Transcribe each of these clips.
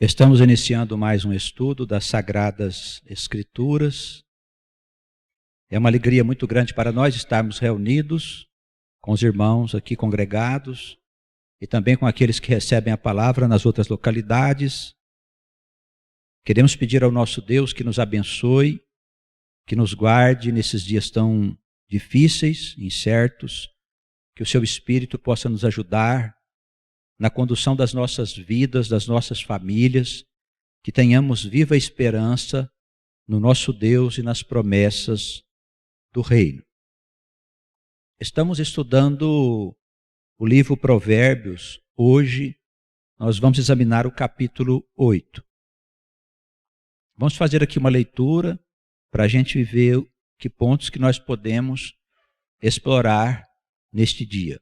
Estamos iniciando mais um estudo das Sagradas Escrituras. É uma alegria muito grande para nós estarmos reunidos com os irmãos aqui congregados e também com aqueles que recebem a palavra nas outras localidades. Queremos pedir ao nosso Deus que nos abençoe, que nos guarde nesses dias tão difíceis, incertos, que o seu Espírito possa nos ajudar na condução das nossas vidas, das nossas famílias, que tenhamos viva esperança no nosso Deus e nas promessas do reino. Estamos estudando o livro Provérbios. Hoje nós vamos examinar o capítulo 8. Vamos fazer aqui uma leitura para a gente ver que pontos que nós podemos explorar neste dia.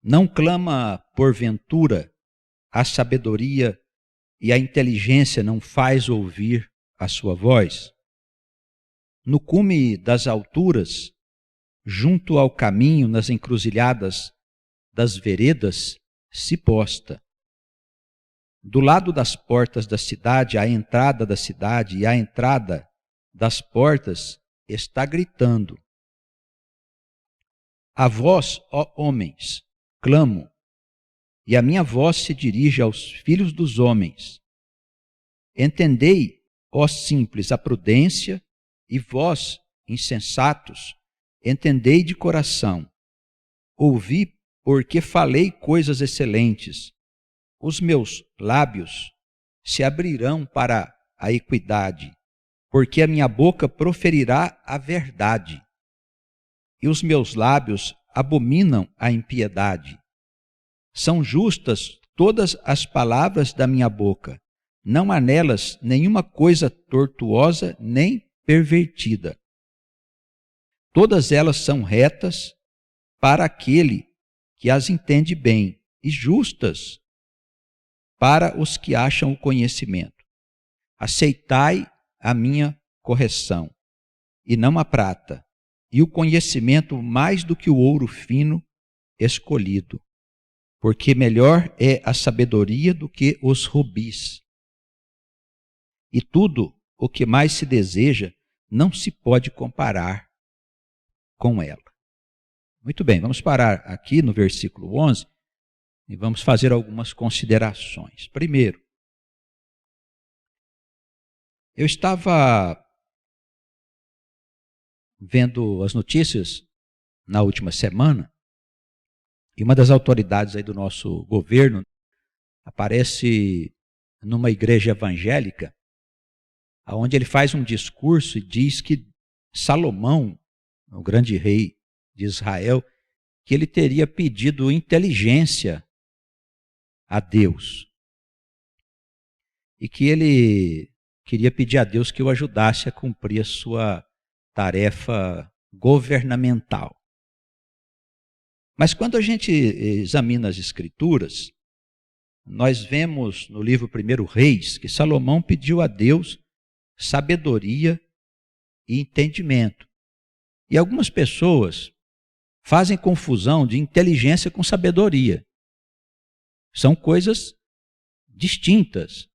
Não clama porventura a sabedoria e a inteligência não faz ouvir a sua voz? No cume das alturas, junto ao caminho, nas encruzilhadas das veredas, se posta. Do lado das portas da cidade, à entrada da cidade e à entrada das portas, está gritando. A vós, ó homens, clamo, e a minha voz se dirige aos filhos dos homens. Entendei, ó simples, a prudência, e vós, insensatos, entendei de coração. Ouvi, porque falei coisas excelentes. Os meus lábios se abrirão para a equidade, porque a minha boca proferirá a verdade, e os meus lábios abominam a impiedade. São justas todas as palavras da minha boca, não há nelas nenhuma coisa tortuosa nem pervertida. Todas elas são retas para aquele que as entende bem, e justas para os que acham o conhecimento. Aceitai a minha correção, e não a prata, e o conhecimento mais do que o ouro fino escolhido, porque melhor é a sabedoria do que os rubis. E tudo o que mais se deseja não se pode comparar com ela. Muito bem, vamos parar aqui no versículo 11 e vamos fazer algumas considerações. Primeiro, eu estava vendo as notícias na última semana, e uma das autoridades aí do nosso governo aparece numa igreja evangélica, onde ele faz um discurso e diz que Salomão, o grande rei de Israel, que ele teria pedido inteligência a Deus, e que ele queria pedir a Deus que o ajudasse a cumprir a sua tarefa governamental. Mas quando a gente examina as Escrituras, nós vemos no livro 1 Reis que Salomão pediu a Deus sabedoria e entendimento. E algumas pessoas fazem confusão de inteligência com sabedoria. São coisas distintas.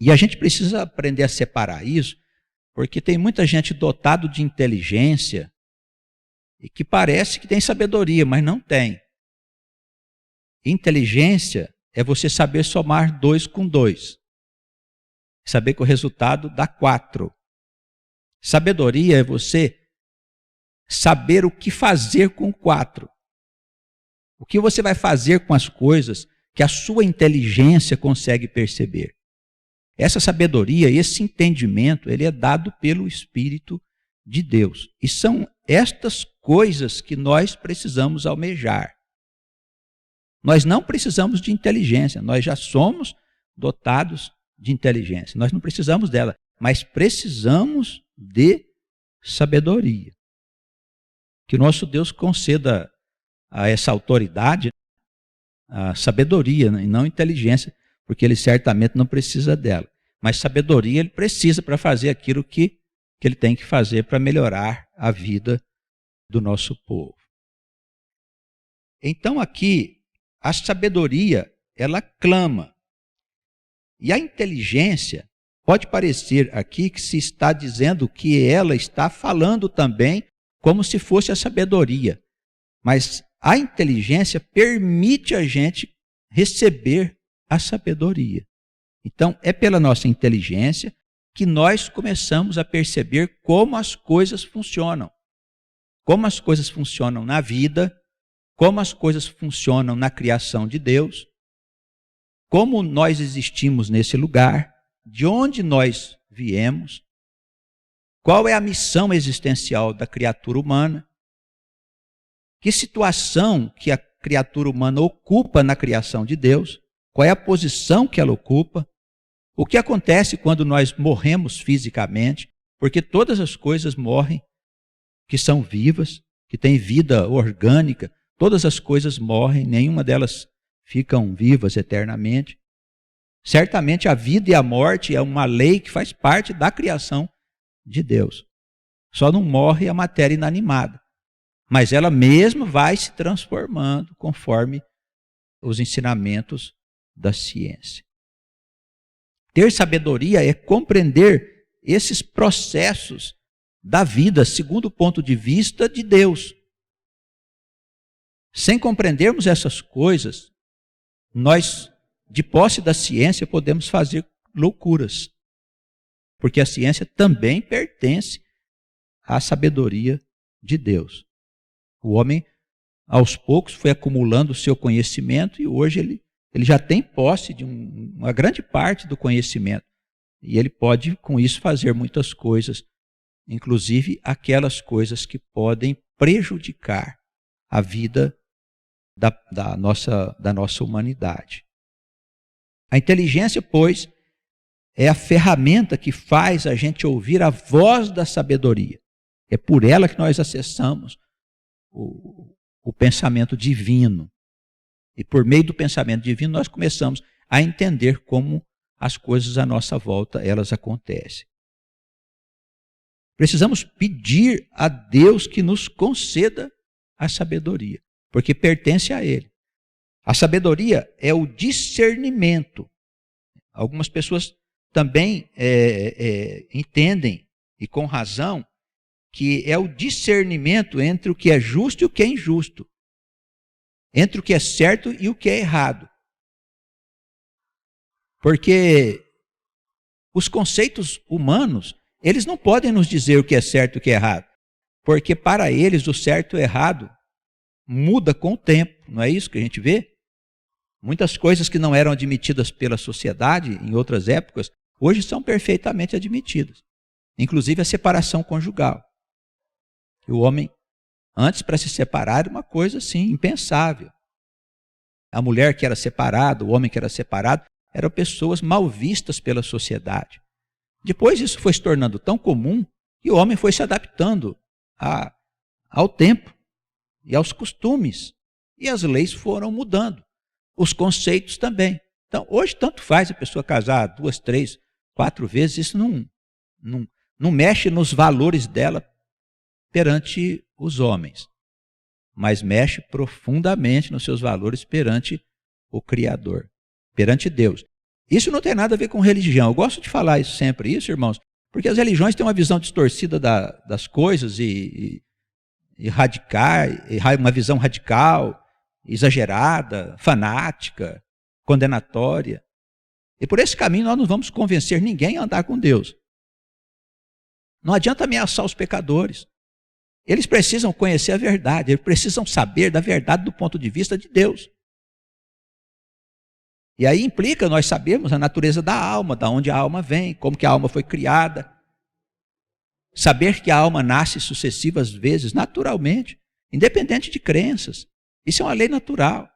E a gente precisa aprender a separar isso, porque tem muita gente dotada de inteligência e que parece que tem sabedoria, mas não tem. Inteligência é você saber somar 2 com 2. Saber que o resultado dá 4. Sabedoria é você saber o que fazer com 4. O que você vai fazer com as coisas que a sua inteligência consegue perceber. Essa sabedoria, esse entendimento, ele é dado pelo Espírito de Deus. E são estas coisas que nós precisamos almejar. Nós não precisamos de inteligência, nós já somos dotados de inteligência. Nós não precisamos dela, mas precisamos de sabedoria. Que o nosso Deus conceda a essa autoridade a sabedoria, e não inteligência, porque ele certamente não precisa dela. Mas sabedoria ele precisa para fazer aquilo que ele tem que fazer para melhorar a vida do nosso povo. Então aqui, a sabedoria ela clama. E a inteligência pode parecer aqui que se está dizendo que ela está falando também como se fosse a sabedoria. Mas a inteligência permite a gente receber a sabedoria. Então, é pela nossa inteligência que nós começamos a perceber como as coisas funcionam. Como as coisas funcionam na vida, como as coisas funcionam na criação de Deus, como nós existimos nesse lugar, de onde nós viemos, qual é a missão existencial da criatura humana, que situação que a criatura humana ocupa na criação de Deus, qual é a posição que ela ocupa, o que acontece quando nós morremos fisicamente, porque todas as coisas morrem, que são vivas, que têm vida orgânica, todas as coisas morrem, nenhuma delas ficam vivas eternamente. Certamente a vida e a morte é uma lei que faz parte da criação de Deus. Só não morre a matéria inanimada. Mas ela mesma vai se transformando conforme os ensinamentos da ciência. Ter sabedoria é compreender esses processos da vida segundo o ponto de vista de Deus. Sem compreendermos essas coisas, nós, de posse da ciência, podemos fazer loucuras. Porque a ciência também pertence à sabedoria de Deus. O homem, aos poucos, foi acumulando o seu conhecimento e hoje ele já tem posse de uma grande parte do conhecimento. E ele pode, com isso, fazer muitas coisas, inclusive aquelas coisas que podem prejudicar a vida da nossa humanidade. A inteligência, pois, é a ferramenta que faz a gente ouvir a voz da sabedoria. É por ela que nós acessamos o pensamento divino. E por meio do pensamento divino nós começamos a entender como as coisas à nossa volta elas acontecem. Precisamos pedir a Deus que nos conceda a sabedoria, porque pertence a Ele. A sabedoria é o discernimento. Algumas pessoas também entendem, e com razão, que é o discernimento entre o que é justo e o que é injusto, entre o que é certo e o que é errado. Porque os conceitos humanos, eles não podem nos dizer o que é certo e o que é errado, porque para eles o certo e o errado muda com o tempo, não é isso que a gente vê? Muitas coisas que não eram admitidas pela sociedade em outras épocas, hoje são perfeitamente admitidas, inclusive a separação conjugal. O homem, antes para se separar, era uma coisa assim, impensável. A mulher que era separada, o homem que era separado, eram pessoas mal vistas pela sociedade. Depois isso foi se tornando tão comum que o homem foi se adaptando ao tempo e aos costumes. E as leis foram mudando, os conceitos também. Então, hoje tanto faz a pessoa casar 2, 3, 4 vezes, isso não mexe nos valores dela perante os homens, mas mexe profundamente nos seus valores perante o Criador, perante Deus. Isso não tem nada a ver com religião. Eu gosto de falar isso sempre, irmãos, porque as religiões têm uma visão distorcida das coisas e uma visão radical, exagerada, fanática, condenatória. E por esse caminho nós não vamos convencer ninguém a andar com Deus. Não adianta ameaçar os pecadores. Eles precisam conhecer a verdade, eles precisam saber da verdade do ponto de vista de Deus. E aí implica nós sabermos a natureza da alma, da onde a alma vem, como que a alma foi criada. Saber que a alma nasce sucessivas vezes, naturalmente, independente de crenças. Isso é uma lei natural.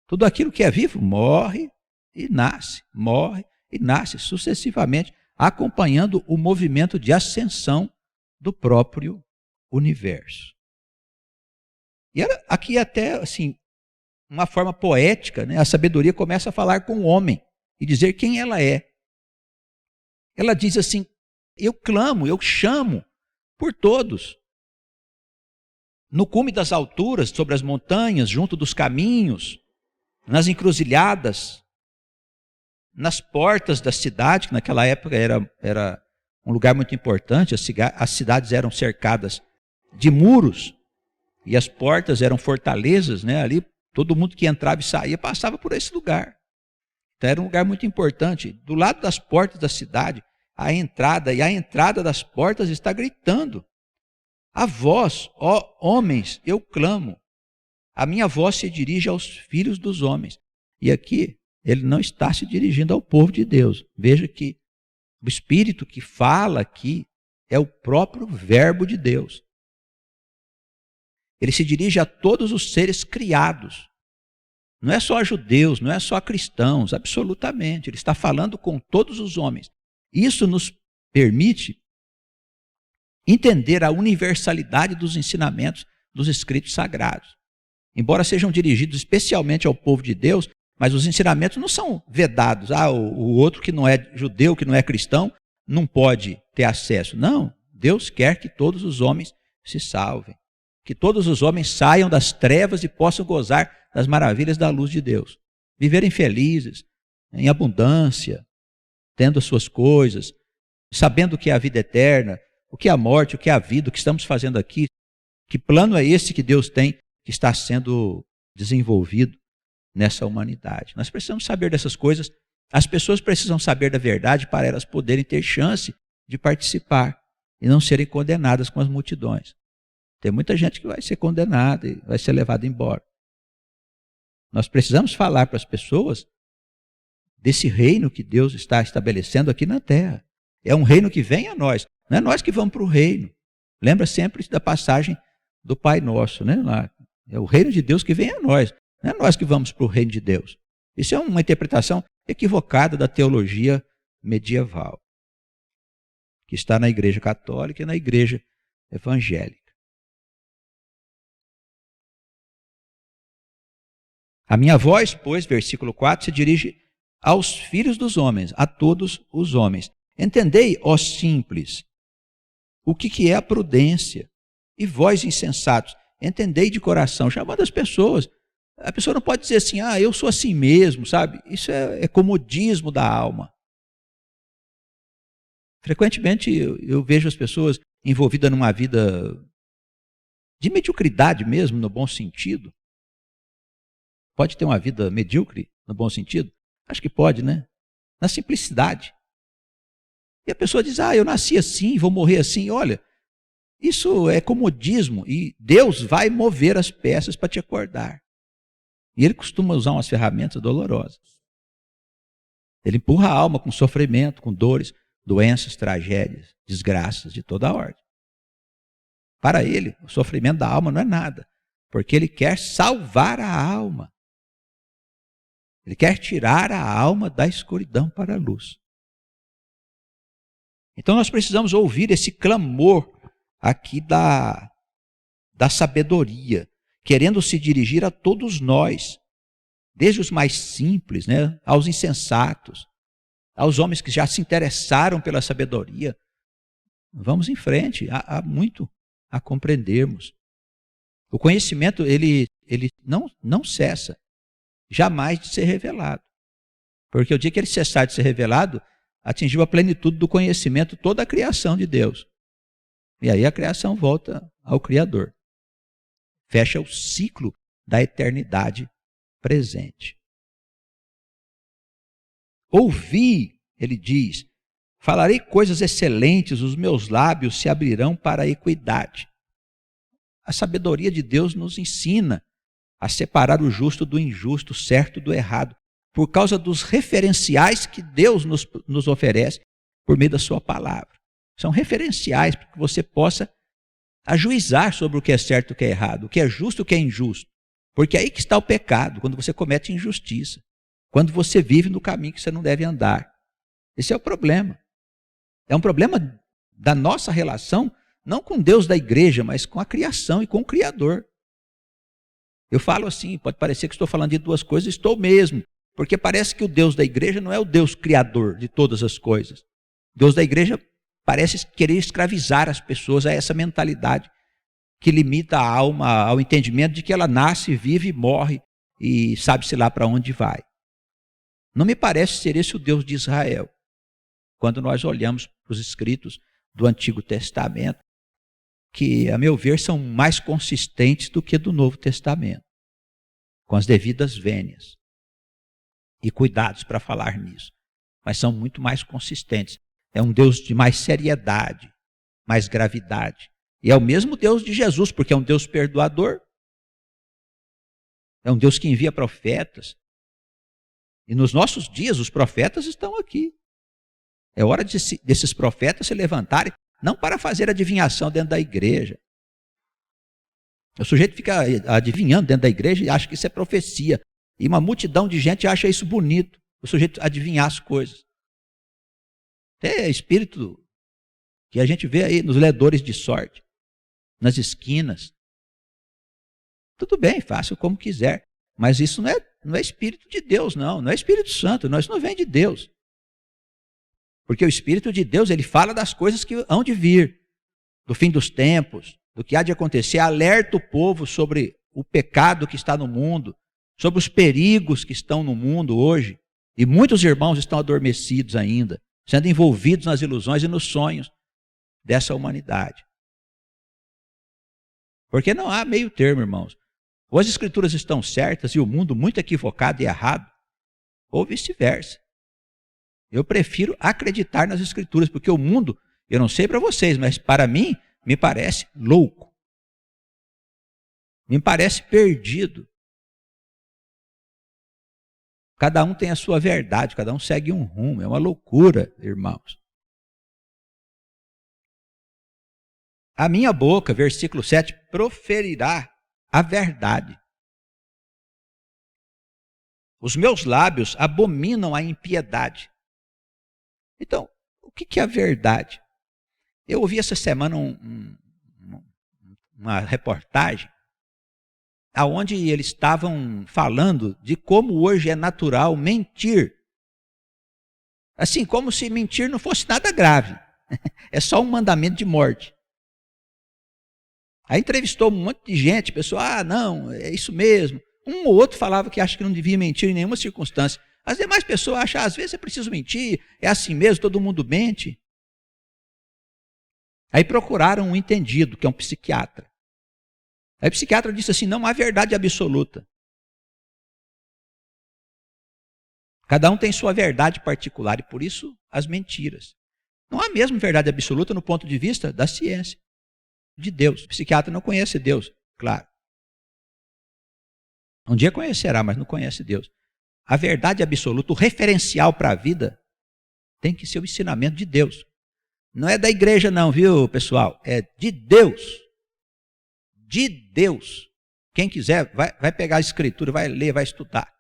Tudo aquilo que é vivo morre e nasce sucessivamente, acompanhando o movimento de ascensão do próprio universo. E aqui até assim, uma forma poética, né? A sabedoria começa a falar com o homem e dizer quem ela é. Ela diz assim: eu clamo, eu chamo por todos. No cume das alturas, sobre as montanhas, junto dos caminhos, nas encruzilhadas, nas portas da cidade, que naquela época era um lugar muito importante. As cidades eram cercadas de muros e as portas eram fortalezas, né? Ali todo mundo que entrava e saía passava por esse lugar. Então era um lugar muito importante. Do lado das portas da cidade, a entrada das portas está gritando: a vós, ó homens, eu clamo. A minha voz se dirige aos filhos dos homens. E aqui ele não está se dirigindo ao povo de Deus. Veja que o Espírito que fala aqui é o próprio Verbo de Deus. Ele se dirige a todos os seres criados. Não é só a judeus, não é só a cristãos, absolutamente. Ele está falando com todos os homens. Isso nos permite entender a universalidade dos ensinamentos dos escritos sagrados. Embora sejam dirigidos especialmente ao povo de Deus, mas os ensinamentos não são vedados. O outro que não é judeu, que não é cristão, não pode ter acesso. Não, Deus quer que todos os homens se salvem. Que todos os homens saiam das trevas e possam gozar das maravilhas da luz de Deus. Viverem felizes, em abundância, tendo as suas coisas, sabendo o que é a vida eterna, o que é a morte, o que é a vida, o que estamos fazendo aqui. Que plano é esse que Deus tem, que está sendo desenvolvido nessa humanidade? Nós precisamos saber dessas coisas. As pessoas precisam saber da verdade para elas poderem ter chance de participar e não serem condenadas com as multidões. Tem muita gente que vai ser condenada e vai ser levada embora. Nós precisamos falar para as pessoas desse reino que Deus está estabelecendo aqui na terra. É um reino que vem a nós. Não é nós que vamos para o reino. Lembra sempre da passagem do Pai Nosso, né? Lá. É o reino de Deus que vem a nós. Não é nós que vamos para o reino de Deus. Isso é uma interpretação equivocada da teologia medieval, que está na Igreja Católica e na Igreja Evangélica. A minha voz, pois, versículo 4, se dirige aos filhos dos homens, a todos os homens. Entendei, ó simples, o que é a prudência, e vós insensatos, entendei de coração, chamando as pessoas. A pessoa não pode dizer assim, eu sou assim mesmo, sabe? Isso é comodismo da alma. Frequentemente eu vejo as pessoas envolvidas numa vida de mediocridade mesmo, no bom sentido. Pode ter uma vida medíocre, no bom sentido? Acho que pode, né? Na simplicidade. E a pessoa diz, eu nasci assim, vou morrer assim. Olha, isso é comodismo e Deus vai mover as peças para te acordar. E Ele costuma usar umas ferramentas dolorosas. Ele empurra a alma com sofrimento, com dores, doenças, tragédias, desgraças de toda a ordem. Para Ele, o sofrimento da alma não é nada, porque Ele quer salvar a alma. Ele quer tirar a alma da escuridão para a luz. Então nós precisamos ouvir esse clamor aqui da sabedoria, querendo se dirigir a todos nós, desde os mais simples, né, aos insensatos, aos homens que já se interessaram pela sabedoria. Vamos em frente, há muito a compreendermos. O conhecimento, ele não cessa jamais de ser revelado. Porque o dia que ele cessar de ser revelado, atingiu a plenitude do conhecimento toda a criação de Deus. E aí a criação volta ao Criador. Fecha o ciclo da eternidade presente. Ouvi, ele diz, falarei coisas excelentes, os meus lábios se abrirão para a equidade. A sabedoria de Deus nos ensina a separar o justo do injusto, o certo do errado, por causa dos referenciais que Deus nos oferece por meio da sua palavra. São referenciais para que você possa ajuizar sobre o que é certo e o que é errado, o que é justo e o que é injusto. Porque é aí que está o pecado, quando você comete injustiça, quando você vive no caminho que você não deve andar. Esse é o problema. É um problema da nossa relação, não com Deus da igreja, mas com a criação e com o Criador. Eu falo assim, pode parecer que estou falando de duas coisas, estou mesmo, porque parece que o Deus da igreja não é o Deus criador de todas as coisas. O Deus da igreja parece querer escravizar as pessoas a essa mentalidade que limita a alma ao entendimento de que ela nasce, vive e morre e sabe-se lá para onde vai. Não me parece ser esse o Deus de Israel. Quando nós olhamos para os escritos do Antigo Testamento, que, a meu ver, são mais consistentes do que do Novo Testamento, com as devidas vênias e cuidados para falar nisso. Mas são muito mais consistentes. É um Deus de mais seriedade, mais gravidade. E é o mesmo Deus de Jesus, porque é um Deus perdoador. É um Deus que envia profetas. E nos nossos dias, os profetas estão aqui. É hora desses profetas se levantarem, não para fazer adivinhação dentro da igreja. O sujeito fica adivinhando dentro da igreja e acha que isso é profecia. E uma multidão de gente acha isso bonito, o sujeito adivinhar as coisas. Até espírito que a gente vê aí nos ledores de sorte, nas esquinas. Tudo bem, faça como quiser. Mas isso não é Espírito de Deus, não é Espírito Santo, isso não vem de Deus. Porque o Espírito de Deus, ele fala das coisas que hão de vir, do fim dos tempos, do que há de acontecer, alerta o povo sobre o pecado que está no mundo, sobre os perigos que estão no mundo hoje. E muitos irmãos estão adormecidos ainda, sendo envolvidos nas ilusões e nos sonhos dessa humanidade. Porque não há meio termo, irmãos. Ou as escrituras estão certas e o mundo muito equivocado e errado, ou vice-versa. Eu prefiro acreditar nas escrituras, porque o mundo, eu não sei para vocês, mas para mim, me parece louco. Me parece perdido. Cada um tem a sua verdade, cada um segue um rumo. É uma loucura, irmãos. A minha boca, versículo 7, proferirá a verdade. Os meus lábios abominam a impiedade. Então, o que é a verdade? Eu ouvi essa semana uma reportagem onde eles estavam falando de como hoje é natural mentir. Assim, como se mentir não fosse nada grave. É só um mandamento de morte. Aí entrevistou um monte de gente, pessoal, não, é isso mesmo. Um ou outro falava que acha que não devia mentir em nenhuma circunstância. As demais pessoas acham, às vezes é preciso mentir, é assim mesmo, todo mundo mente. Aí procuraram um entendido, que é um psiquiatra. Aí o psiquiatra disse assim, não há verdade absoluta. Cada um tem sua verdade particular e por isso as mentiras. Não há mesmo verdade absoluta no ponto de vista da ciência, de Deus. O psiquiatra não conhece Deus, claro. Um dia conhecerá, mas não conhece Deus. A verdade absoluta, o referencial para a vida, tem que ser o ensinamento de Deus. Não é da igreja não, viu, pessoal? É de Deus. De Deus. Quem quiser, vai pegar a escritura, vai ler, vai estudar.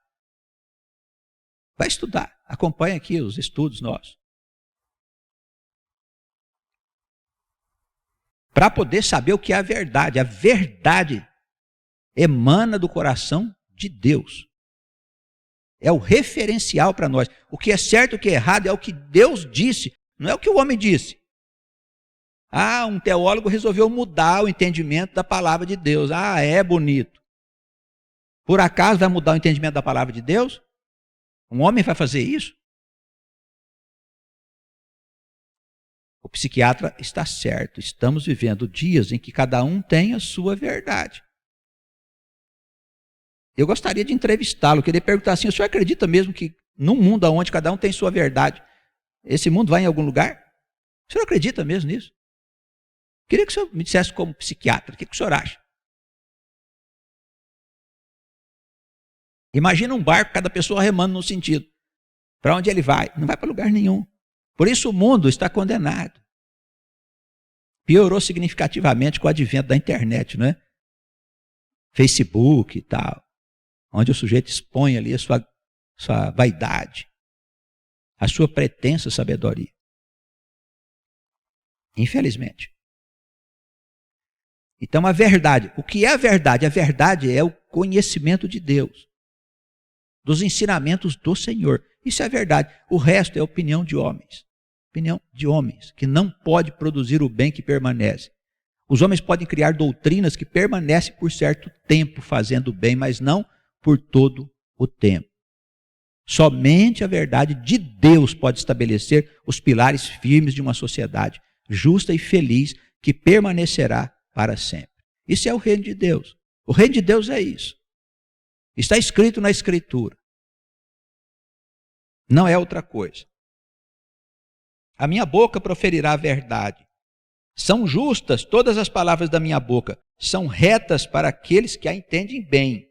Vai estudar. Acompanha aqui os estudos nossos. Para poder saber o que é a verdade. A verdade emana do coração de Deus. É o referencial para nós. O que é certo e o que é errado é o que Deus disse, não é o que o homem disse. Um teólogo resolveu mudar o entendimento da palavra de Deus. É bonito. Por acaso vai mudar o entendimento da palavra de Deus? Um homem vai fazer isso? O psiquiatra está certo. Estamos vivendo dias em que cada um tem a sua verdade. Eu gostaria de entrevistá-lo, queria perguntar assim, o senhor acredita mesmo que num mundo onde cada um tem sua verdade, esse mundo vai em algum lugar? O senhor acredita mesmo nisso? Queria que o senhor me dissesse como psiquiatra, o que o senhor acha? Imagina um barco, cada pessoa remando num sentido. Para onde ele vai? Não vai para lugar nenhum. Por isso o mundo está condenado. Piorou significativamente com o advento da internet, não é? Facebook e tal. Onde o sujeito expõe ali a sua vaidade, a sua pretensa sabedoria. Infelizmente. Então a verdade, o que é a verdade? A verdade é o conhecimento de Deus, dos ensinamentos do Senhor. Isso é a verdade. O resto é opinião de homens. Opinião de homens, que não pode produzir o bem que permanece. Os homens podem criar doutrinas que permanecem por certo tempo fazendo bem, mas não por todo o tempo. Somente a verdade de Deus pode estabelecer os pilares firmes de uma sociedade justa e feliz que permanecerá para sempre. Isso é o reino de Deus. O reino de Deus é isso. Está escrito na Escritura. Não é outra coisa. A minha boca proferirá a verdade. São justas todas as palavras da minha boca. São retas para aqueles que a entendem bem.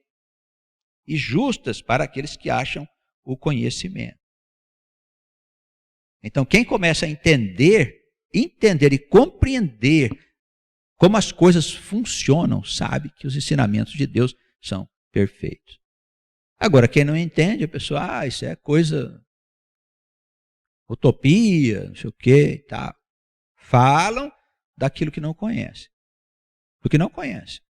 E justas para aqueles que acham o conhecimento. Então, quem começa a entender e compreender como as coisas funcionam, sabe que os ensinamentos de Deus são perfeitos. Agora, quem não entende, a pessoa, isso é coisa, utopia, não sei o quê e tal. Falam daquilo que não conhece. Porque não conhece.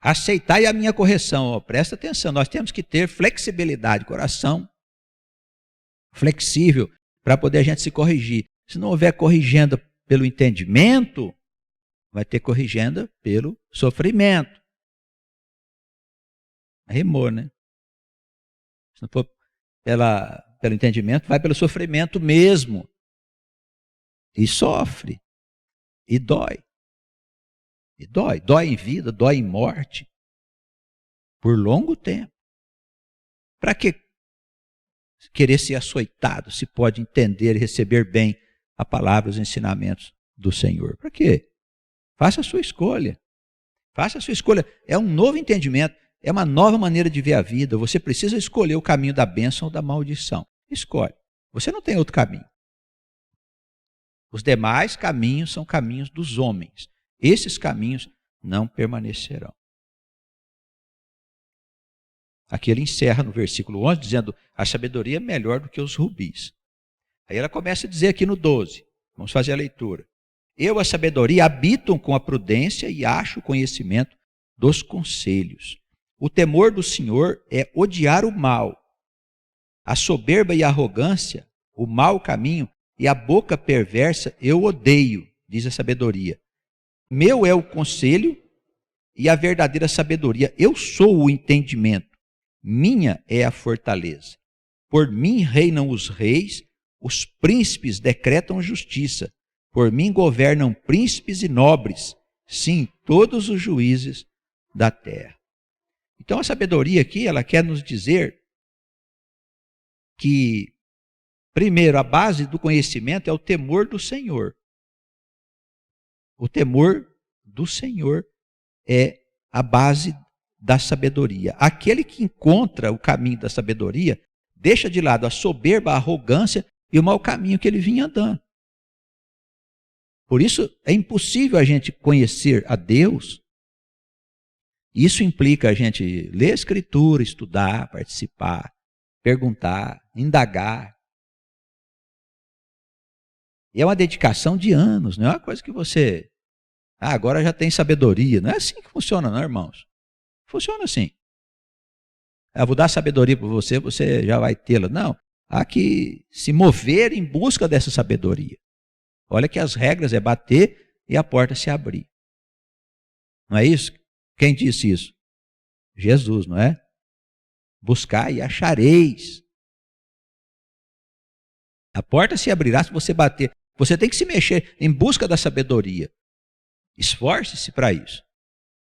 Aceitai a minha correção. Presta atenção, nós temos que ter flexibilidade, coração flexível para poder a gente se corrigir. Se não houver corrigenda pelo entendimento, vai ter corrigenda pelo sofrimento. Rimou, né? Se não for pelo entendimento, vai pelo sofrimento mesmo. E sofre. E dói. E dói. Dói em vida, dói em morte. Por longo tempo. Para que querer ser açoitado se pode entender e receber bem a palavra e os ensinamentos do Senhor? Para quê? Faça a sua escolha. Faça a sua escolha. É um novo entendimento. É uma nova maneira de ver a vida. Você precisa escolher o caminho da bênção ou da maldição. Escolhe. Você não tem outro caminho. Os demais caminhos são caminhos dos homens. Esses caminhos não permanecerão. Aqui ele encerra no versículo 11, dizendo, a sabedoria é melhor do que os rubis. Aí ela começa a dizer aqui no 12, vamos fazer a leitura. Eu, a sabedoria, habitam com a prudência e acho o conhecimento dos conselhos. O temor do Senhor é odiar o mal. A soberba e a arrogância, o mau caminho e a boca perversa eu odeio, diz a sabedoria. Meu é o conselho e a verdadeira sabedoria. Eu sou o entendimento. Minha é a fortaleza. Por mim reinam os reis, os príncipes decretam justiça. Por mim governam príncipes e nobres, sim, todos os juízes da terra. Então a sabedoria aqui, ela quer nos dizer que, primeiro, a base do conhecimento é o temor do Senhor. O temor do Senhor é a base da sabedoria. Aquele que encontra o caminho da sabedoria, deixa de lado a soberba, a arrogância e o mau caminho que ele vinha andando. Por isso é impossível a gente conhecer a Deus. Isso implica a gente ler a Escritura, estudar, participar, perguntar, indagar. E é uma dedicação de anos, não é uma coisa que você... agora já tem sabedoria. Não é assim que funciona, não, irmãos. Funciona assim. Vou dar sabedoria para você, você já vai tê-la. Não, há que se mover em busca dessa sabedoria. Olha que as regras é bater e a porta se abrir. Não é isso? Quem disse isso? Jesus, não é? Buscar e achareis. A porta se abrirá se você bater. Você tem que se mexer em busca da sabedoria. Esforce-se para isso.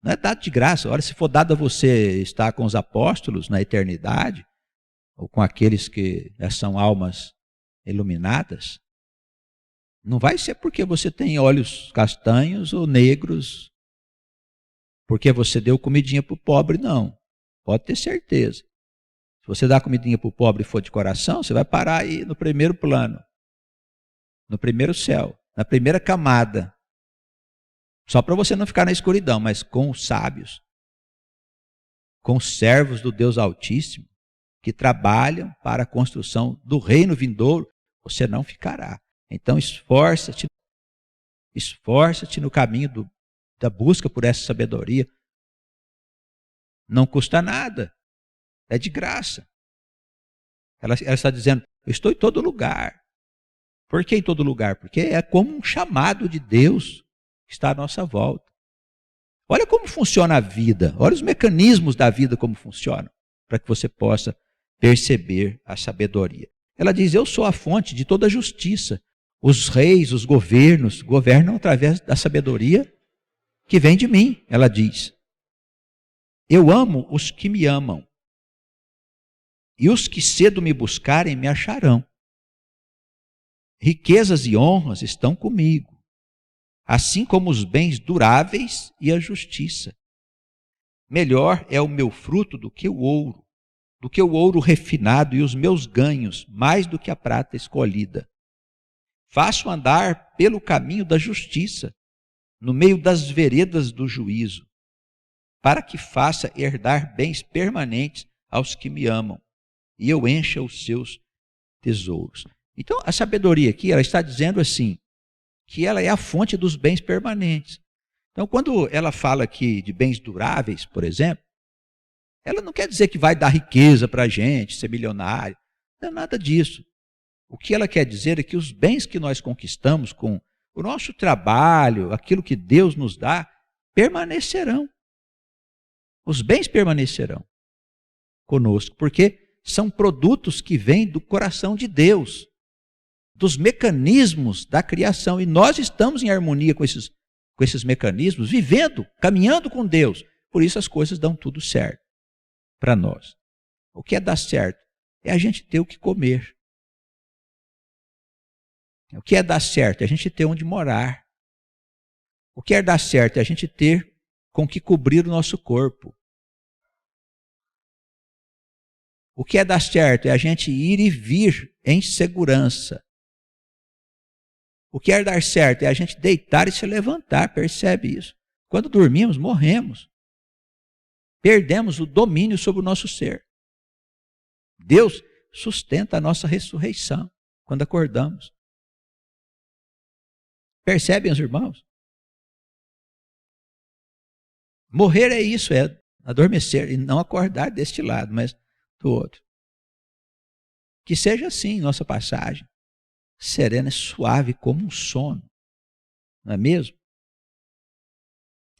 Não é dado de graça. Olha, se for dado a você estar com os apóstolos na eternidade, ou com aqueles que já são almas iluminadas, não vai ser porque você tem olhos castanhos ou negros, porque você deu comidinha para o pobre, não. Pode ter certeza. Se você dá comidinha para o pobre e for de coração, você vai parar aí no primeiro plano, no primeiro céu, na primeira camada. Só para você não ficar na escuridão, mas com os sábios, com os servos do Deus Altíssimo, que trabalham para a construção do reino vindouro, você não ficará. Então esforça-te no caminho da busca por essa sabedoria. Não custa nada, é de graça. Ela está dizendo, eu estou em todo lugar. Por que em todo lugar? Porque é como um chamado de Deus que está à nossa volta. Olha como funciona a vida, olha os mecanismos da vida como funcionam, para que você possa perceber a sabedoria. Ela diz: eu sou a fonte de toda a justiça. Os reis, os governos, governam através da sabedoria que vem de mim, ela diz. Eu amo os que me amam, e os que cedo me buscarem me acharão. Riquezas e honras estão comigo, assim como os bens duráveis e a justiça. Melhor é o meu fruto do que o ouro refinado, e os meus ganhos mais do que a prata escolhida. Faço andar pelo caminho da justiça, no meio das veredas do juízo, para que faça herdar bens permanentes aos que me amam, e eu encha os seus tesouros. Então, a sabedoria aqui, ela está dizendo assim, que ela é a fonte dos bens permanentes. Então, quando ela fala aqui de bens duráveis, por exemplo, ela não quer dizer que vai dar riqueza para a gente, ser milionário. Não é nada disso. O que ela quer dizer é que os bens que nós conquistamos com o nosso trabalho, aquilo que Deus nos dá, permanecerão. Os bens permanecerão conosco, porque são produtos que vêm do coração de Deus, dos mecanismos da criação. E nós estamos em harmonia com esses mecanismos, vivendo, caminhando com Deus. Por isso as coisas dão tudo certo para nós. O que é dar certo? É a gente ter o que comer. O que é dar certo? É a gente ter onde morar. O que é dar certo? É a gente ter com que cobrir o nosso corpo. O que é dar certo? É a gente ir e vir em segurança. O que é dar certo? É a gente deitar e se levantar, percebe isso? Quando dormimos, morremos. Perdemos o domínio sobre o nosso ser. Deus sustenta a nossa ressurreição quando acordamos. Percebem os irmãos? Morrer é isso, é adormecer e não acordar deste lado, mas do outro. Que seja assim nossa passagem, serena e suave como um sono, não é mesmo?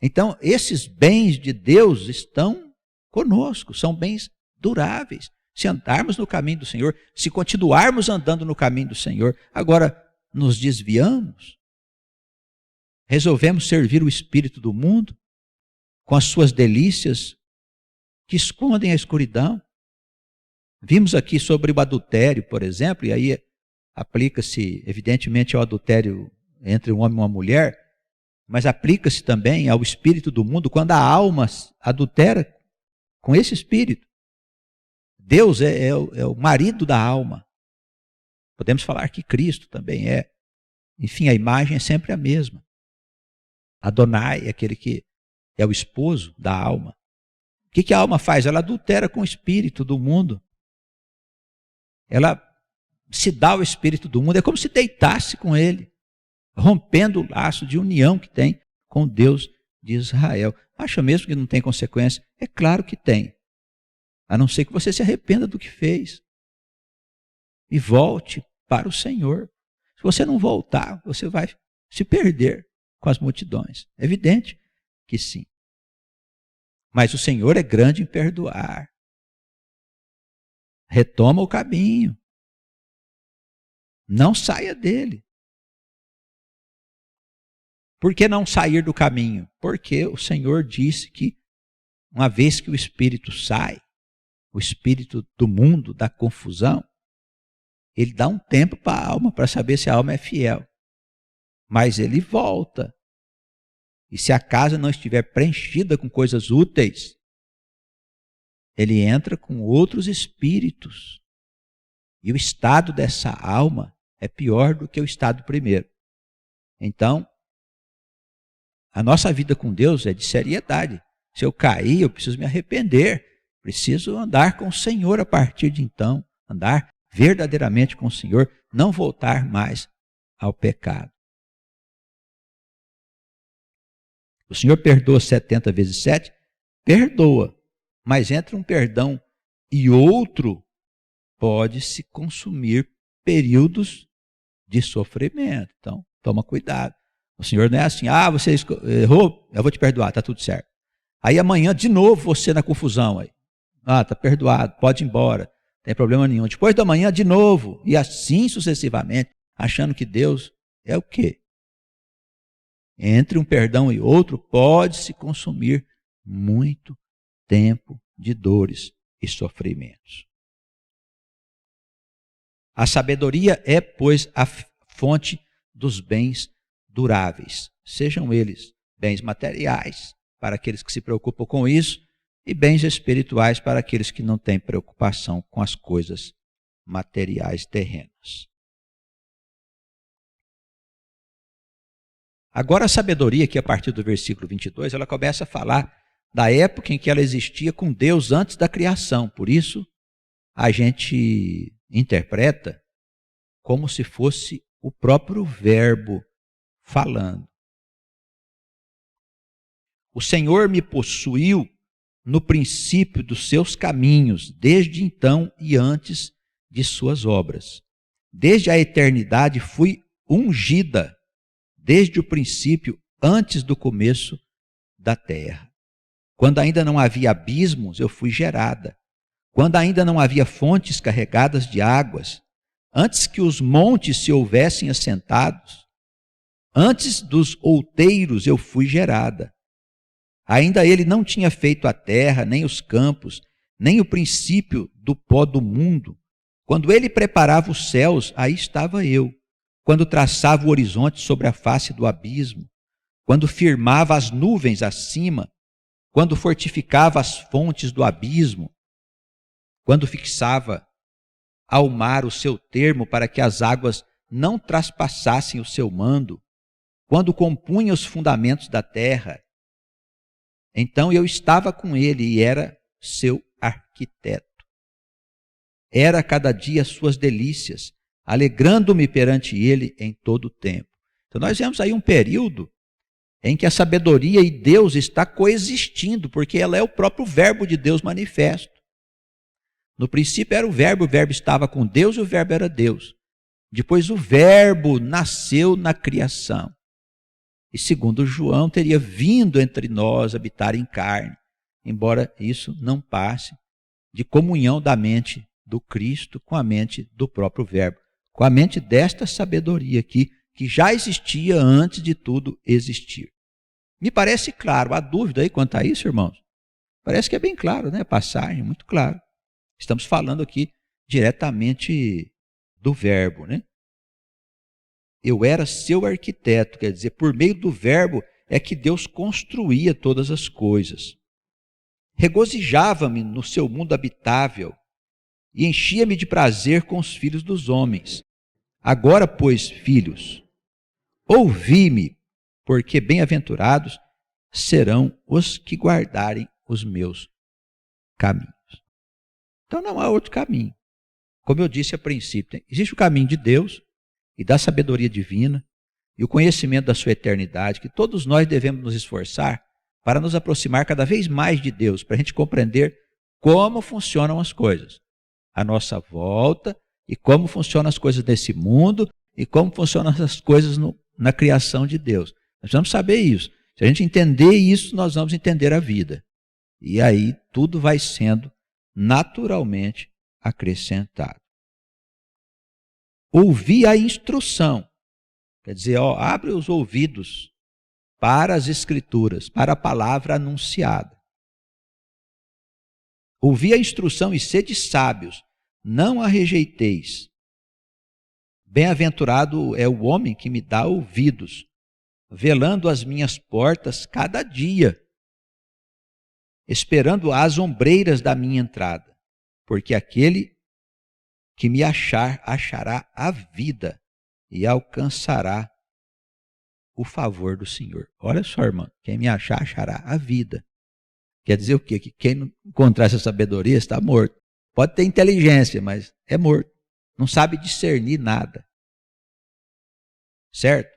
Então, esses bens de Deus estão conosco, são bens duráveis. Se andarmos no caminho do Senhor, se continuarmos andando no caminho do Senhor, agora nos desviamos, resolvemos servir o espírito do mundo com as suas delícias que escondem a escuridão. Vimos aqui sobre o adultério, por exemplo, e aí aplica-se evidentemente ao adultério entre um homem e uma mulher, mas aplica-se também ao espírito do mundo quando a alma adultera com esse espírito. Deus é o marido da alma. Podemos falar que Cristo também é. Enfim, a imagem é sempre a mesma. Adonai é aquele que é o esposo da alma. O que a alma faz? Ela adultera com o espírito do mundo. Ela se dá ao espírito do mundo, é como se deitasse com ele, rompendo o laço de união que tem com Deus de Israel. Acha mesmo que não tem consequência? É claro que tem. A não ser que você se arrependa do que fez e volte para o Senhor. Se você não voltar, você vai se perder com as multidões. É evidente que sim. Mas o Senhor é grande em perdoar. Retoma o caminho. Não saia dele. Por que não sair do caminho? Porque o Senhor disse que uma vez que o espírito sai, o espírito do mundo, da confusão, ele dá um tempo para a alma, para saber se a alma é fiel. Mas ele volta. E se a casa não estiver preenchida com coisas úteis, ele entra com outros espíritos. E o estado dessa alma é pior do que o estado primeiro. Então, a nossa vida com Deus é de seriedade. Se eu cair, eu preciso me arrepender. Preciso andar com o Senhor a partir de então. Andar verdadeiramente com o Senhor. Não voltar mais ao pecado. O Senhor perdoa 70 vezes 7? Perdoa. Mas entre um perdão e outro, pode-se consumir períodos de sofrimento. Então, toma cuidado. O Senhor não é assim, você errou, eu vou te perdoar, está tudo certo. Aí amanhã, de novo, você na confusão aí. Está perdoado, pode ir embora, não tem problema nenhum. Depois da manhã, de novo, e assim sucessivamente, achando que Deus é o quê? Entre um perdão e outro, pode se consumir muito tempo de dores e sofrimentos. A sabedoria é, pois, a fonte dos bens duráveis, sejam eles bens materiais, para aqueles que se preocupam com isso, e bens espirituais para aqueles que não têm preocupação com as coisas materiais terrenas. Agora a sabedoria, que a partir do versículo 22, ela começa a falar da época em que ela existia com Deus antes da criação. Por isso, a gente interpreta como se fosse o próprio Verbo falando. O Senhor me possuiu no princípio dos seus caminhos, desde então e antes de suas obras. Desde a eternidade fui ungida, desde o princípio, antes do começo da terra. Quando ainda não havia abismos, eu fui gerada. Quando ainda não havia fontes carregadas de águas, antes que os montes se houvessem assentados, antes dos outeiros eu fui gerada. Ainda ele não tinha feito a terra, nem os campos, nem o princípio do pó do mundo. Quando ele preparava os céus, aí estava eu. Quando traçava o horizonte sobre a face do abismo, quando firmava as nuvens acima, quando fortificava as fontes do abismo, quando fixava ao mar o seu termo para que as águas não traspassassem o seu mando, quando compunha os fundamentos da terra, então eu estava com ele e era seu arquiteto. Era cada dia suas delícias, alegrando-me perante ele em todo o tempo. Então nós vemos aí um período em que a sabedoria e Deus está coexistindo, porque ela é o próprio verbo de Deus manifesto. No princípio era o verbo estava com Deus e o verbo era Deus. Depois o verbo nasceu na criação. E segundo João, teria vindo entre nós habitar em carne, embora isso não passe de comunhão da mente do Cristo com a mente do próprio verbo, com a mente desta sabedoria aqui, que já existia antes de tudo existir. Me parece claro, há dúvida aí quanto a isso, irmãos? Parece que é bem claro, né? Passagem, muito claro. Estamos falando aqui diretamente do verbo, né? Eu era seu arquiteto, quer dizer, por meio do verbo é que Deus construía todas as coisas. Regozijava-me no seu mundo habitável e enchia-me de prazer com os filhos dos homens. Agora, pois, filhos, ouvi-me, porque bem-aventurados serão os que guardarem os meus caminhos. Então não há outro caminho. Como eu disse a princípio, existe o caminho de Deus e da sabedoria divina e o conhecimento da sua eternidade, que todos nós devemos nos esforçar para nos aproximar cada vez mais de Deus, para a gente compreender como funcionam as coisas, a nossa volta e como funcionam as coisas desse mundo e como funcionam as coisas na criação de Deus. Nós precisamos saber isso. Se a gente entender isso, nós vamos entender a vida. E aí tudo vai sendo naturalmente acrescentado. Ouvir a instrução, quer dizer, abre os ouvidos para as Escrituras, para a palavra anunciada. Ouvi a instrução e sede sábios, não a rejeiteis. Bem-aventurado é o homem que me dá ouvidos, velando as minhas portas cada dia, esperando as ombreiras da minha entrada, porque aquele que me achar, achará a vida e alcançará o favor do Senhor. Olha só, irmão, quem me achar, achará a vida. Quer dizer o quê? Que quem não encontrar essa sabedoria está morto. Pode ter inteligência, mas é morto. Não sabe discernir nada. Certo?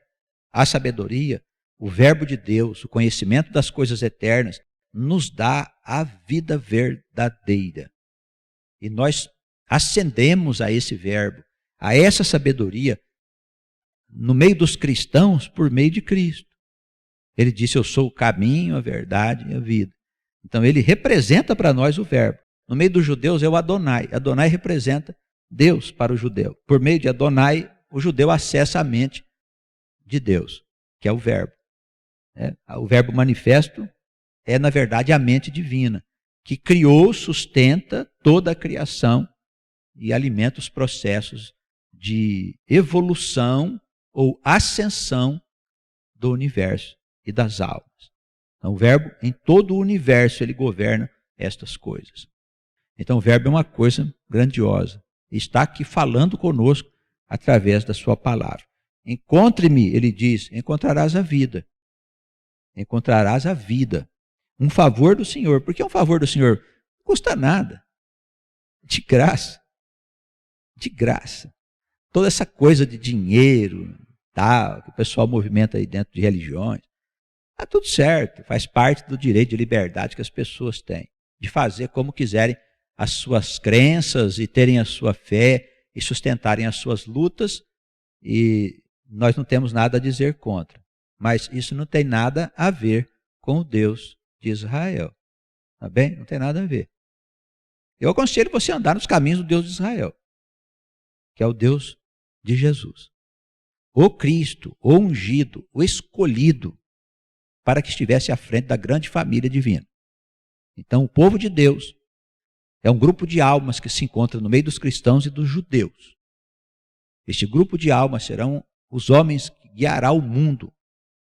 A sabedoria, o verbo de Deus, o conhecimento das coisas eternas, nos dá a vida verdadeira. E nós ascendemos a esse verbo, a essa sabedoria, no meio dos cristãos por meio de Cristo. Ele disse, eu sou o caminho, a verdade e a vida. Então ele representa para nós o verbo. No meio dos judeus é o Adonai. Adonai representa Deus para o judeu. Por meio de Adonai, o judeu acessa a mente de Deus, que é o verbo. O verbo manifesto é, na verdade, a mente divina, que criou, sustenta toda a criação e alimenta os processos de evolução ou ascensão do universo e das almas. Então, o verbo, em todo o universo, ele governa estas coisas. Então, o verbo é uma coisa grandiosa. Está aqui falando conosco através da sua palavra. Encontre-me, ele diz, encontrarás a vida. Encontrarás a vida. Um favor do Senhor. Por que um favor do Senhor? Não custa nada. De graça. De graça. Toda essa coisa de dinheiro, tal, que o pessoal movimenta aí dentro de religiões, está tudo certo. Faz parte do direito de liberdade que as pessoas têm. De fazer como quiserem as suas crenças e terem a sua fé e sustentarem as suas lutas. E nós não temos nada a dizer contra. Mas isso não tem nada a ver com o Deus de Israel. Tá bem? Não tem nada a ver. Eu aconselho você a andar nos caminhos do Deus de Israel, que é o Deus de Jesus. O Cristo, o ungido, o escolhido, para que estivesse à frente da grande família divina. Então, o povo de Deus é um grupo de almas que se encontra no meio dos cristãos e dos judeus. Este grupo de almas serão os homens que guiará o mundo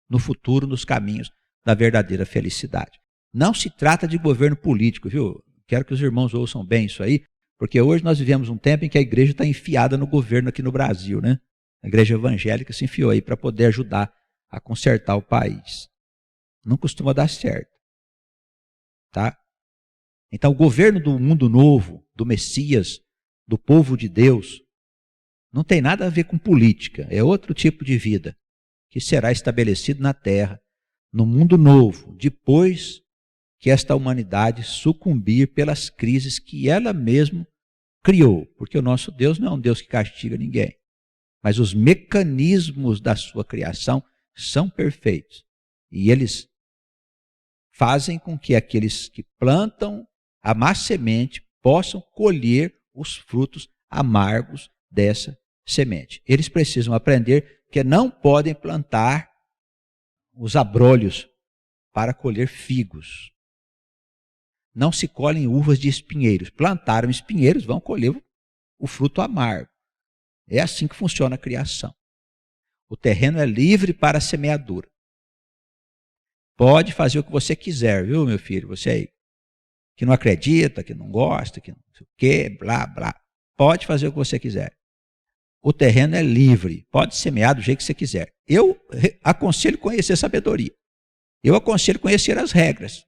no futuro, nos caminhos da verdadeira felicidade. Não se trata de governo político, viu? Quero que os irmãos ouçam bem isso aí, porque hoje nós vivemos um tempo em que a igreja está enfiada no governo aqui no Brasil, né? A igreja evangélica se enfiou aí para poder ajudar a consertar o país. Não costuma dar certo. Tá? Então, o governo do mundo novo, do Messias, do povo de Deus, não tem nada a ver com política. É outro tipo de vida que será estabelecido na terra, no mundo novo, depois que esta humanidade sucumbir pelas crises que ela mesma criou. Porque o nosso Deus não é um Deus que castiga ninguém. Mas os mecanismos da sua criação são perfeitos. E eles fazem com que aqueles que plantam a má semente possam colher os frutos amargos dessa semente. Eles precisam aprender que não podem plantar os abrolhos para colher figos. Não se colhem uvas de espinheiros. Plantaram espinheiros, vão colher o fruto amargo. É assim que funciona a criação. O terreno é livre para a semeadura. Pode fazer o que você quiser, viu, meu filho? Você aí, que não acredita, que não gosta, que não sei o quê, blá, blá. Pode fazer o que você quiser. O terreno é livre, pode semear do jeito que você quiser. Eu aconselho conhecer sabedoria. Eu aconselho conhecer as regras.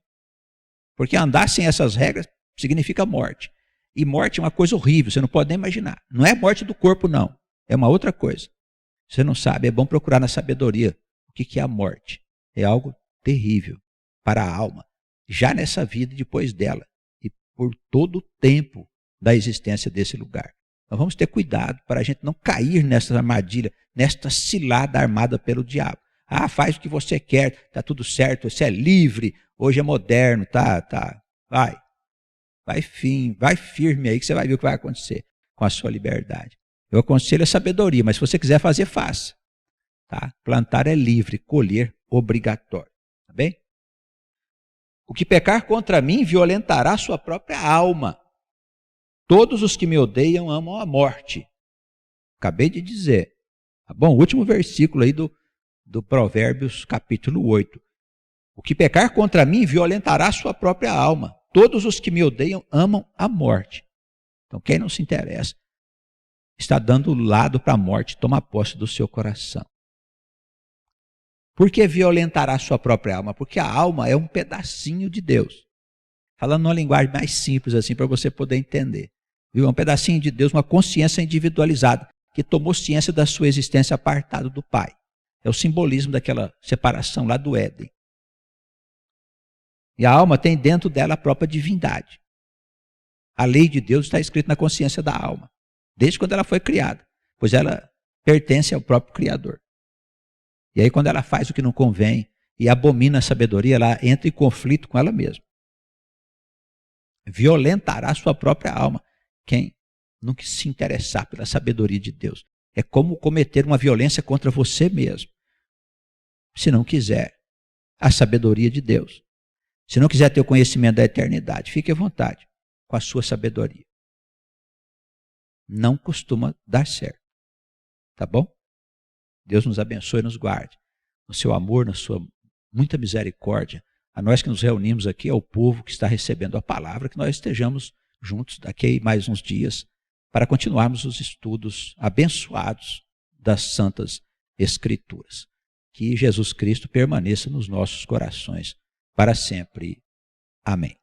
Porque andar sem essas regras significa morte. E morte é uma coisa horrível, você não pode nem imaginar. Não é morte do corpo, não. É uma outra coisa. Você não sabe, é bom procurar na sabedoria o que é a morte. É algo terrível para a alma, já nessa vida e depois dela. E por todo o tempo da existência desse lugar. Então vamos ter cuidado para a gente não cair nessa armadilha, nesta cilada armada pelo diabo. Ah, faz o que você quer, está tudo certo, você é livre, hoje é moderno, tá. Vai firme aí que você vai ver o que vai acontecer com a sua liberdade. Eu aconselho a sabedoria, mas se você quiser fazer, faça. Tá? Plantar é livre, colher obrigatório. Tá bem? O que pecar contra mim violentará sua própria alma. Todos os que me odeiam amam a morte. Acabei de dizer. Tá bom? O último versículo aí do Provérbios, capítulo 8. O que pecar contra mim violentará sua própria alma. Todos os que me odeiam amam a morte. Então, quem não se interessa está dando lado para a morte, toma posse do seu coração. Por que violentará sua própria alma? Porque a alma é um pedacinho de Deus. Falando numa linguagem mais simples assim, para você poder entender. Viu? É um pedacinho de Deus, uma consciência individualizada, que tomou ciência da sua existência apartado do Pai. É o simbolismo daquela separação lá do Éden. E a alma tem dentro dela a própria divindade. A lei de Deus está escrita na consciência da alma, desde quando ela foi criada, pois ela pertence ao próprio Criador. E aí, quando ela faz o que não convém e abomina a sabedoria, ela entra em conflito com ela mesma. Violentará a sua própria alma. Quem não se interessar pela sabedoria de Deus é como cometer uma violência contra você mesmo. Se não quiser a sabedoria de Deus, se não quiser ter o conhecimento da eternidade, fique à vontade com a sua sabedoria. Não costuma dar certo. Tá bom? Deus nos abençoe e nos guarde. No seu amor, na sua muita misericórdia. A nós que nos reunimos aqui, ao povo que está recebendo a palavra, que nós estejamos juntos daqui a mais uns dias para continuarmos os estudos abençoados das Santas Escrituras. Que Jesus Cristo permaneça nos nossos corações para sempre. Amém.